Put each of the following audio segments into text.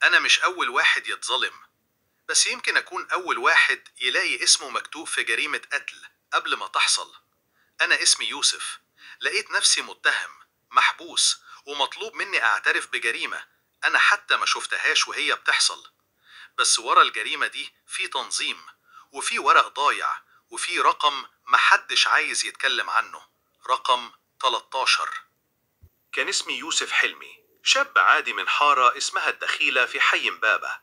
أنا مش أول واحد يتظلم، بس يمكن أكون أول واحد يلاقي اسمه مكتوب في جريمة قتل قبل ما تحصل. أنا اسمي يوسف، لقيت نفسي متهم، محبوس، ومطلوب مني أعترف بجريمة أنا حتى ما شفتهاش وهي بتحصل. بس ورا الجريمة دي في تنظيم، وفي ورق ضايع، وفي رقم محدش عايز يتكلم عنه. رقم 13. كان اسمي يوسف حلمي، شاب عادي من حارة اسمها الدخيلة في حي إمبابة.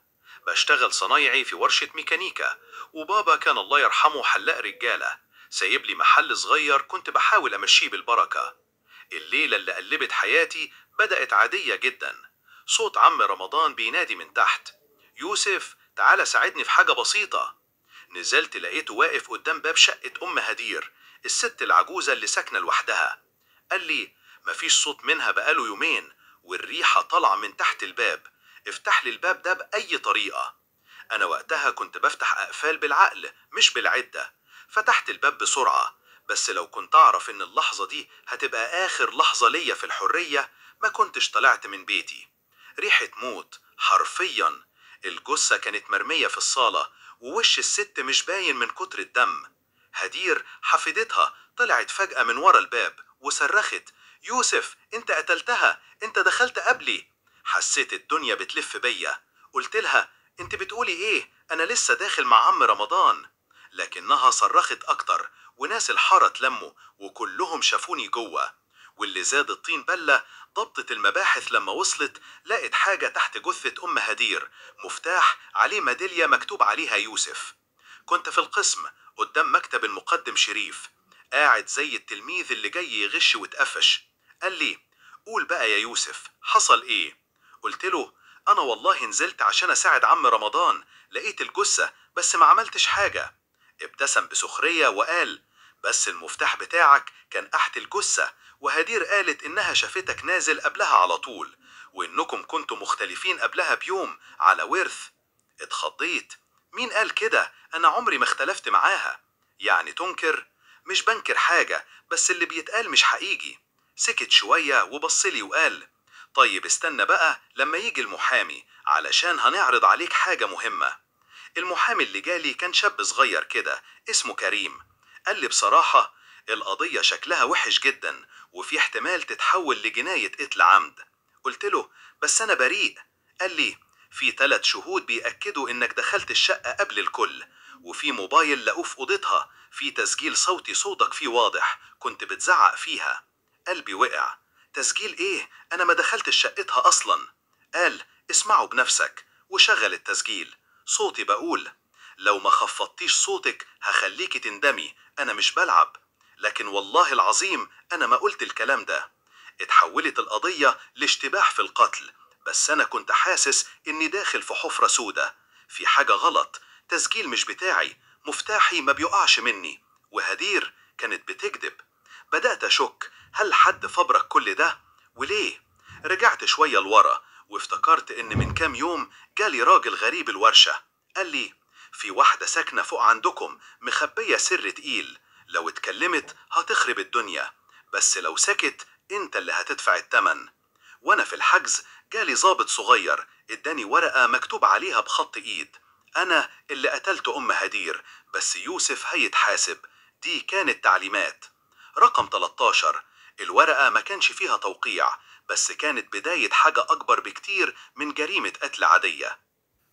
بشتغل صنايعي في ورشة ميكانيكا، وبابا كان الله يرحمه حلاق رجالة، سايب لي محل صغير كنت بحاول أمشيه بالبركة. الليلة اللي قلبت حياتي بدأت عادية جدا. صوت عم رمضان بينادي من تحت: يوسف تعال ساعدني في حاجة بسيطة. نزلت لقيته واقف قدام باب شقة أم هدير، الست العجوزة اللي ساكنة لوحدها. قال لي: مفيش صوت منها بقاله يومين، والريحة طالعة من تحت الباب، افتح لي الباب ده بأي طريقة. أنا وقتها كنت بفتح أقفال بالعقل مش بالعدة. فتحت الباب بسرعة، بس لو كنت أعرف إن اللحظة دي هتبقى آخر لحظة ليا في الحرية ما كنتش طلعت من بيتي. ريحة موت حرفيا. الجثة كانت مرمية في الصالة، ووش الست مش باين من كتر الدم. هدير حفيدتها طلعت فجأة من ورا الباب وصرخت: يوسف انت قتلتها، انت دخلت قبلي. حسيت الدنيا بتلف بيا. قلت لها: انت بتقولي ايه؟ انا لسه داخل مع عم رمضان. لكنها صرخت اكتر، وناس الحارة اتلموا وكلهم شافوني جوه. واللي زاد الطين بلة ضبطة المباحث لما وصلت لقت حاجة تحت جثة أم هدير، مفتاح عليه ميدالية مكتوب عليها يوسف. كنت في القسم قدام مكتب المقدم شريف، قاعد زي التلميذ اللي جاي يغش واتقفش. قال لي: قول بقى يا يوسف، حصل ايه؟ قلت له: انا والله نزلت عشان اساعد عم رمضان، لقيت الجثة بس ما عملتش حاجة. ابتسم بسخرية وقال: بس المفتاح بتاعك كان تحت الجثة، وهدير قالت انها شافتك نازل قبلها على طول، وانكم كنتم مختلفين قبلها بيوم على ورث. اتخضيت. مين قال كده؟ انا عمري ما اختلفت معاها. يعني تنكر؟ مش بنكر حاجة، بس اللي بيتقال مش حقيقي. سكت شوية وبصلي وقال: طيب استنى بقى لما يجي المحامي، علشان هنعرض عليك حاجة مهمة. المحامي اللي جالي كان شاب صغير كده اسمه كريم. قال لي: بصراحة القضية شكلها وحش جدا، وفي احتمال تتحول لجناية قتل عمد. قلت له: بس أنا بريء. قال لي: في 3 شهود بيأكدوا إنك دخلت الشقة قبل الكل، وفي موبايل لقوه في أوضتها، في تسجيل صوتي صوتك فيه واضح، كنت بتزعق فيها. قلبي وقع. تسجيل إيه؟ أنا ما دخلتش شقتها أصلا. قال: اسمعه بنفسك، وشغل التسجيل. صوتي بقول: لو ما خفضتيش صوتك هخليكي تندمي، أنا مش بلعب. لكن والله العظيم أنا ما قلت الكلام ده. اتحولت القضية لاشتباه في القتل، بس أنا كنت حاسس إني داخل في حفرة سودة. في حاجة غلط، تسجيل مش بتاعي، مفتاحي ما بيقعش مني، وهدير كانت بتكذب. بدأت أشك، هل حد فبرك كل ده؟ وليه؟ رجعت شوية لورا وافتكرت إن من كام يوم جالي راجل غريب الورشة. قال لي: في واحدة ساكنة فوق عندكم مخبية سر تقيل، لو اتكلمت هتخرب الدنيا، بس لو سكت انت اللي هتدفع التمن. وانا في الحجز جالي ضابط صغير اداني ورقة مكتوب عليها بخط ايد: انا اللي قتلت ام هدير، بس يوسف هيتحاسب. دي كانت تعليمات. رقم 13. الورقة ما كانش فيها توقيع، بس كانت بداية حاجة اكبر بكتير من جريمة قتل عادية.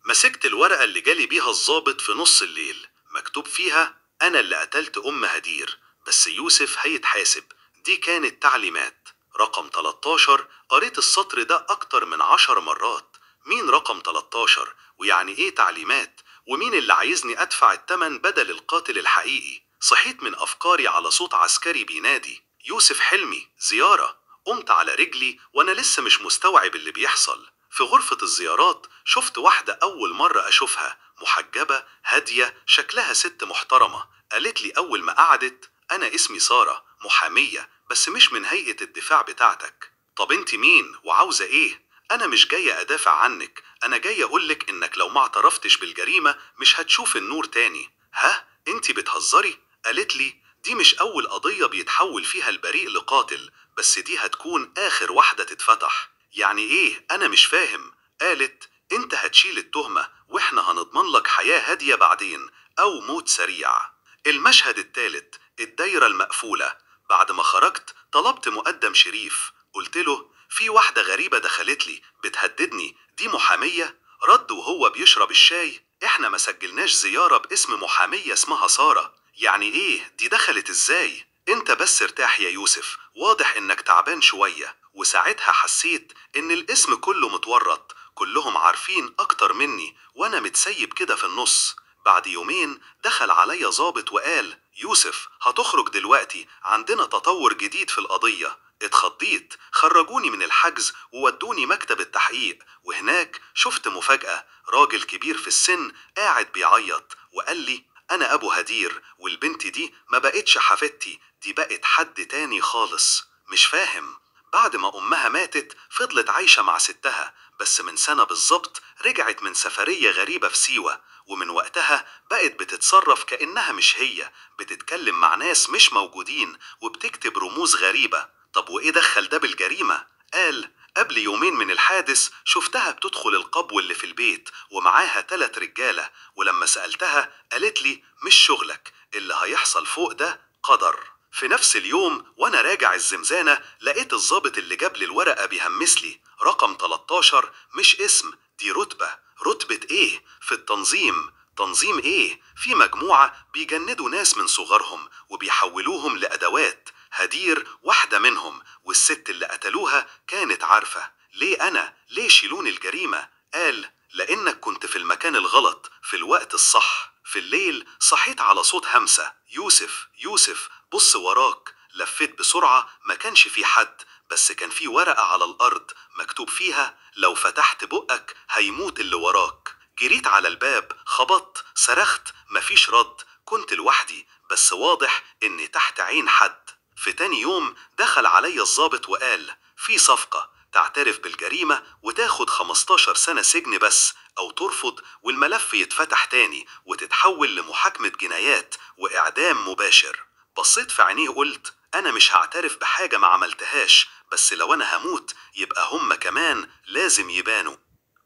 مسكت الورقة اللي جالي بيها الضابط في نص الليل، مكتوب فيها: أنا اللي قتلت أم هدير، بس يوسف هيتحاسب. دي كانت تعليمات. رقم 13. قريت السطر ده أكتر من 10 مرات. مين رقم 13؟ ويعني إيه تعليمات؟ ومين اللي عايزني أدفع التمن بدل القاتل الحقيقي؟ صحيت من أفكاري على صوت عسكري بينادي: يوسف حلمي، زيارة. قمت على رجلي وأنا لسه مش مستوعب اللي بيحصل. في غرفة الزيارات شفت واحدة أول مرة أشوفها، محجبة هادية، شكلها ست محترمة. قالت لي أول ما قعدت: أنا اسمي سارة، محامية، بس مش من هيئة الدفاع بتاعتك. طب انت مين وعاوزة ايه؟ أنا مش جاية أدافع عنك، أنا جاية أقولك إنك لو ما اعترفتش بالجريمة مش هتشوف النور تاني. ها؟ انت بتهزري؟ قالت لي: دي مش أول قضية بيتحول فيها البريء لقاتل، بس دي هتكون آخر واحدة تتفتح. يعني ايه؟ أنا مش فاهم. قالت: انت هتشيل التهمة واحنا هنضمن لك حياة هادية بعدين أو موت سريع. المشهد الثالث، الدايرة المقفولة. بعد ما خرجت طلبت مقدم شريف، قلت له في واحدة غريبة دخلت لي بتهددني، دي محامية؟ رد وهو بيشرب الشاي، احنا ما سجلناش زيارة باسم محامية اسمها سارة. يعني ايه دي دخلت ازاي؟ انت بس ارتاح يا يوسف، واضح انك تعبان شوية. وساعتها حسيت ان الاسم كله متورط، كلهم عارفين اكتر مني وانا متسيب كده في النص. بعد يومين دخل عليا ضابط وقال يوسف هتخرج دلوقتي، عندنا تطور جديد في القضية. اتخضيت، خرجوني من الحجز وودوني مكتب التحقيق، وهناك شفت مفاجأة. راجل كبير في السن قاعد بيعيط وقال لي أنا أبو هدير، والبنت دي ما بقتش حفيدتي، دي بقت حد تاني خالص. مش فاهم. بعد ما أمها ماتت فضلت عايشة مع ستها، بس من سنة بالظبط رجعت من سفرية غريبة في سيوة، ومن وقتها بقت بتتصرف كأنها مش هي، بتتكلم مع ناس مش موجودين وبتكتب رموز غريبة. طب وإيه دخل ده بالجريمة؟ قال قبل يومين من الحادث شفتها بتدخل القبو اللي في البيت ومعاها 3 رجالة، ولما سألتها قالت لي مش شغلك، اللي هيحصل فوق ده قدر. في نفس اليوم وانا راجع الزمزانة لقيت الضابط اللي جاب لي الورقة بيهمس لي رقم 13، مش اسم، دي رتبة. رتبة ايه؟ في التنظيم. تنظيم ايه؟ في مجموعة بيجندوا ناس من صغرهم وبيحولوهم لأدوات. هدير واحدة منهم، والست اللي قتلوها كانت عارفة. ليه أنا؟ ليه شيلون الجريمة؟ قال لأنك كنت في المكان الغلط في الوقت الصح. في الليل صحيت على صوت همسة، يوسف يوسف بص وراك. لفيت بسرعة، ما كانش في حد، بس كان في ورقة على الأرض مكتوب فيها لو فتحت بقك هيموت اللي وراك. جريت على الباب، خبطت، صرخت، مفيش رد. كنت لوحدي، بس واضح إني تحت عين حد. في تاني يوم دخل علي الضابط وقال في صفقة، تعترف بالجريمة وتاخد 15 سنة سجن بس، أو ترفض والملف يتفتح تاني وتتحول لمحاكمة جنايات وإعدام مباشر. بصيت في عينيه وقلت أنا مش هعترف بحاجة ما عملتهاش، بس لو أنا هموت يبقى هم كمان لازم يبانوا.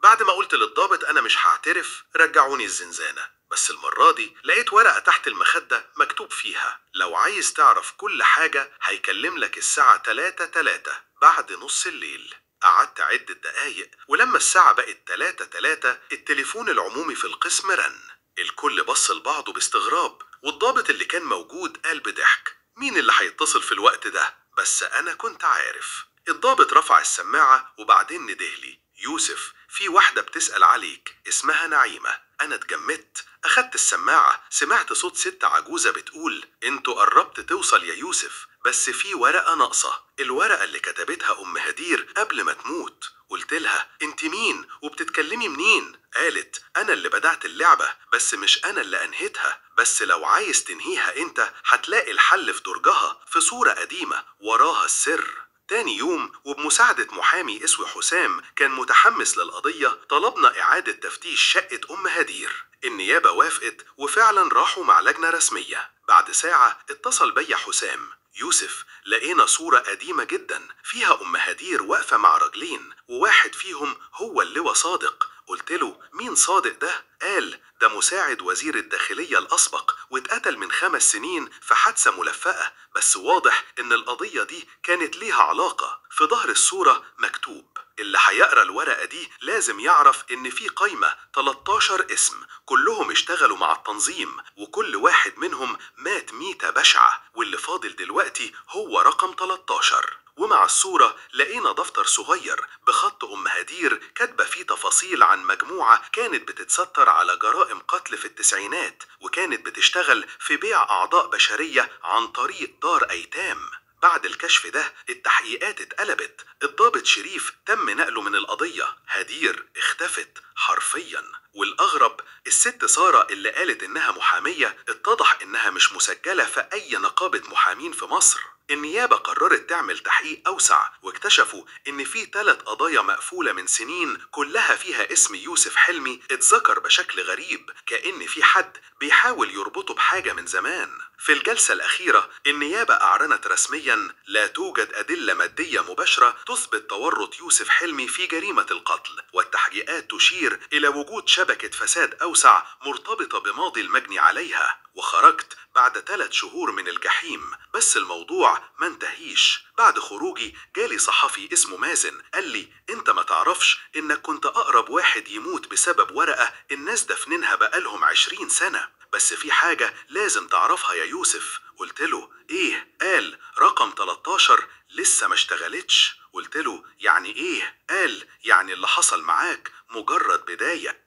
بعد ما قلت للضابط أنا مش هعترف رجعوني الزنزانة، بس المرة دي لقيت ورقة تحت المخدة مكتوب فيها لو عايز تعرف كل حاجة هيكلم لك الساعة 3 بعد نص الليل. قعدت أعد الدقايق، ولما الساعة بقت 3 التليفون العمومي في القسم رن. الكل بص لبعضه باستغراب، والضابط اللي كان موجود قال بضحك مين اللي هيتصل في الوقت ده؟ بس أنا كنت عارف. الضابط رفع السماعة وبعدين ندهلي يوسف في واحدة بتسأل عليك اسمها نعيمة. أنا اتجمدت، أخدت السماعة، سمعت صوت ست عجوزة بتقول انتوا قربت توصل يا يوسف، بس في ورقة ناقصة، الورقة اللي كتبتها أم هدير قبل ما تموت. قلت لها انت مين وبتتكلمي منين؟ قالت انا اللي بدعت اللعبة، بس مش انا اللي انهيتها، بس لو عايز تنهيها انت هتلاقي الحل في درجها في صورة قديمة وراها السر. تاني يوم وبمساعدة محامي اسمه حسام كان متحمس للقضية طلبنا إعادة تفتيش شقة أم هدير. النيابة وافقت وفعلا راحوا مع لجنة رسمية. بعد ساعة اتصل بيا حسام يوسف لقينا صورة قديمة جدا فيها أم هدير واقفة مع رجلين، وواحد فيهم هو اللواء صادق. قلت له مين صادق ده؟ قال ده مساعد وزير الداخلية الأسبق واتقتل من 5 سنين في حادثة ملفقة، بس واضح إن القضية دي كانت ليها علاقة. في ظهر الصورة مكتوب اللي هيقرأ الورقة دي لازم يعرف إن في قايمة 13 اسم كلهم اشتغلوا مع التنظيم، وكل واحد منهم مات ميتة بشعة، واللي فاضل دلوقتي هو رقم 13. ومع الصورة لقينا دفتر صغير بخط أم هدير كاتبة فيه تفاصيل عن مجموعة كانت بتتستر على جرائم قتل في التسعينات، وكانت بتشتغل في بيع أعضاء بشرية عن طريق دار أيتام. بعد الكشف ده التحقيقات اتقلبت، الضابط شريف تم نقله من القضية، هدير اختفت حرفيا. والأغرب الست سارة اللي قالت إنها محامية اتضح إنها مش مسجلة في أي نقابة محامين في مصر. النيابة قررت تعمل تحقيق أوسع، واكتشفوا إن في 3 قضايا مقفولة من سنين كلها فيها اسم يوسف حلمي اتذكر بشكل غريب، كأن في حد بيحاول يربطه بحاجة من زمان. في الجلسة الأخيرة النيابة أعلنت رسميا لا توجد أدلة مادية مباشرة تثبت تورط يوسف حلمي في جريمة القتل، والتحقيقات تشير إلى وجود شبكة فساد أوسع مرتبطة بماضي المجني عليها. وخرجت بعد 3 شهور من الجحيم، بس الموضوع ما انتهيش. بعد خروجي جالي صحفي اسمه مازن قال لي انت ما تعرفش انك كنت اقرب واحد يموت بسبب ورقة الناس دفنينها بقالهم 20 سنة، بس في حاجة لازم تعرفها يا يوسف. قلت له ايه؟ قال رقم 13 لسه ما اشتغلتش. قلت له يعني ايه؟ قال يعني اللي حصل معاك مجرد بداية.